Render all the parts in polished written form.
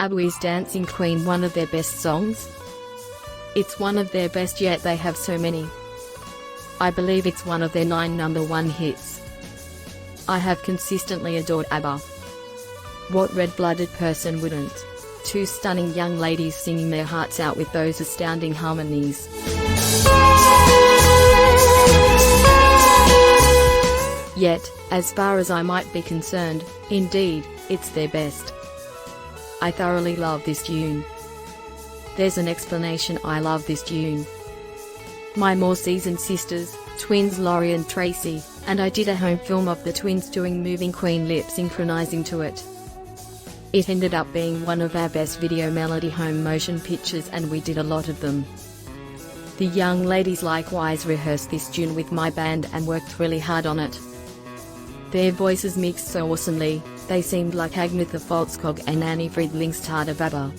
Abba is Dancing Queen one of their best songs? It's one of their best, yet they have so many. I believe it's one of their 9 #1 hits. I have consistently adored Abba. What red-blooded person wouldn't? Two stunning young ladies singing their hearts out with those astounding harmonies. Yet, as far as I might be concerned, indeed, it's their best. I thoroughly love this tune. There's an explanation I love this tune. My more seasoned sisters, twins Laurie and Tracy, and I did a home film of the twins doing Moving Queen lip synchronizing to it. It ended up being one of our best video melody home motion pictures, and we did a lot of them. The young ladies likewise rehearsed this tune with my band and worked really hard on it. Their voices mixed so awesomely, they seemed like Agnetha Faltskog and Annie Friedlingstad of Abba.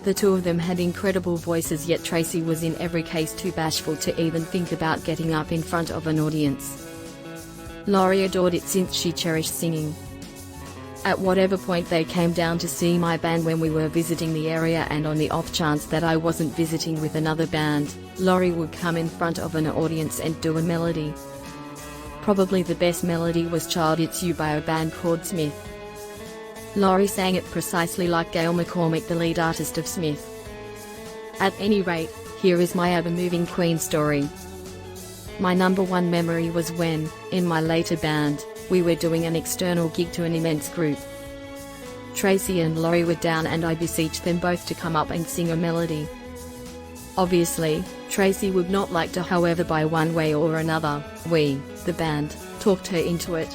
The two of them had incredible voices, yet Tracy was in every case too bashful to even think about getting up in front of an audience. Laurie adored it since she cherished singing. At whatever point they came down to see my band when we were visiting the area, and on the off chance that I wasn't visiting with another band, Laurie would come in front of an audience and do a melody. Probably the best melody was Child It's You by a band called Smith. Laurie sang it precisely like Gail McCormick, the lead artist of Smith. At any rate, here is my Abba Moving Queen story. My #1 memory was when, in my later band, we were doing an external gig to an immense group. Tracy and Laurie were down and I beseeched them both to come up and sing a melody. Obviously, Tracy would not like to, however, by one way or another, we, the band, talked her into it.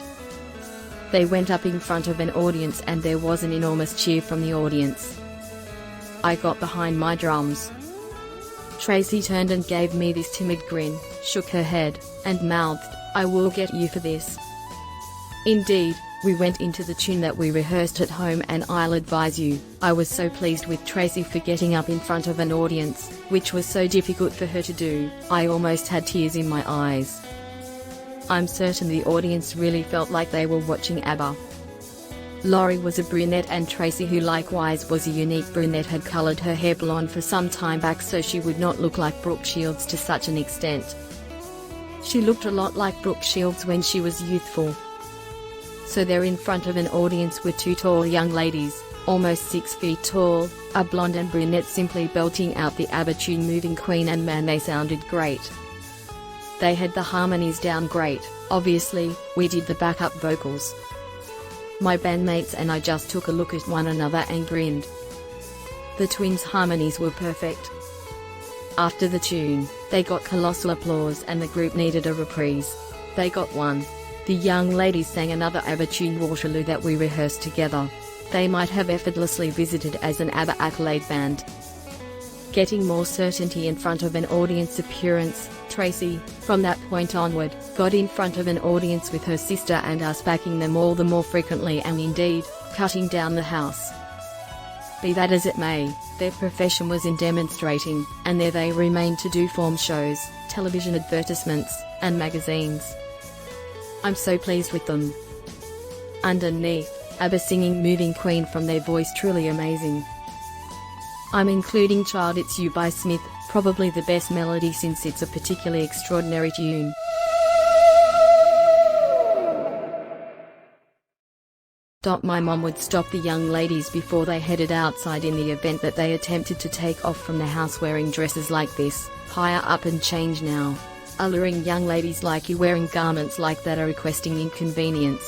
They went up in front of an audience and there was an enormous cheer from the audience. I got behind my drums. Tracy turned and gave me this timid grin, shook her head, and mouthed, "I will get you for this." Indeed, we went into the tune that we rehearsed at home, and I'll advise you, I was so pleased with Tracy for getting up in front of an audience, which was so difficult for her to do, I almost had tears in my eyes. I'm certain the audience really felt like they were watching Abba. Laurie was a brunette and Tracy, who likewise was a unique brunette, had colored her hair blonde for some time back so she would not look like Brooke Shields to such an extent. She looked a lot like Brooke Shields when she was youthful. So there in front of an audience were two tall young ladies, almost 6 feet tall, a blonde and brunette, simply belting out the Abba tune Moving Queen, and man, they sounded great. They had the harmonies down great. Obviously, we did the backup vocals. My bandmates and I just took a look at one another and grinned. The twins' harmonies were perfect. After the tune, they got colossal applause and the group needed a reprise. They got one. The young ladies sang another Abba tune, Waterloo, that we rehearsed together. They might have effortlessly visited as an Abba accolade band. Getting more certainty in front of an audience appearance, Tracy, from that point onward, got in front of an audience with her sister and us backing them all the more frequently, and indeed, cutting down the house. Be that as it may, their profession was in demonstrating, and there they remained to do form shows, television advertisements, and magazines. I'm so pleased with them. Underneath, Abba singing Moving Queen from their voice, truly amazing. I'm including Child It's You by Smith, probably the best melody since it's a particularly extraordinary tune. My mom would stop the young ladies before they headed outside in the event that they attempted to take off from the house wearing dresses like this. Higher up and change now. Alluring young ladies like you wearing garments like that are requesting inconvenience.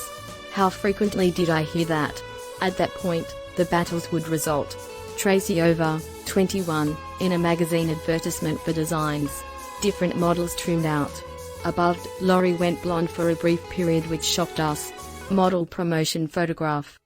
How frequently did I hear that? At that point, the battles would result. Tracy over, 21, in a magazine advertisement for designs. Different models trimmed out. Above, Laurie went blonde for a brief period which shocked us. Model promotion photograph.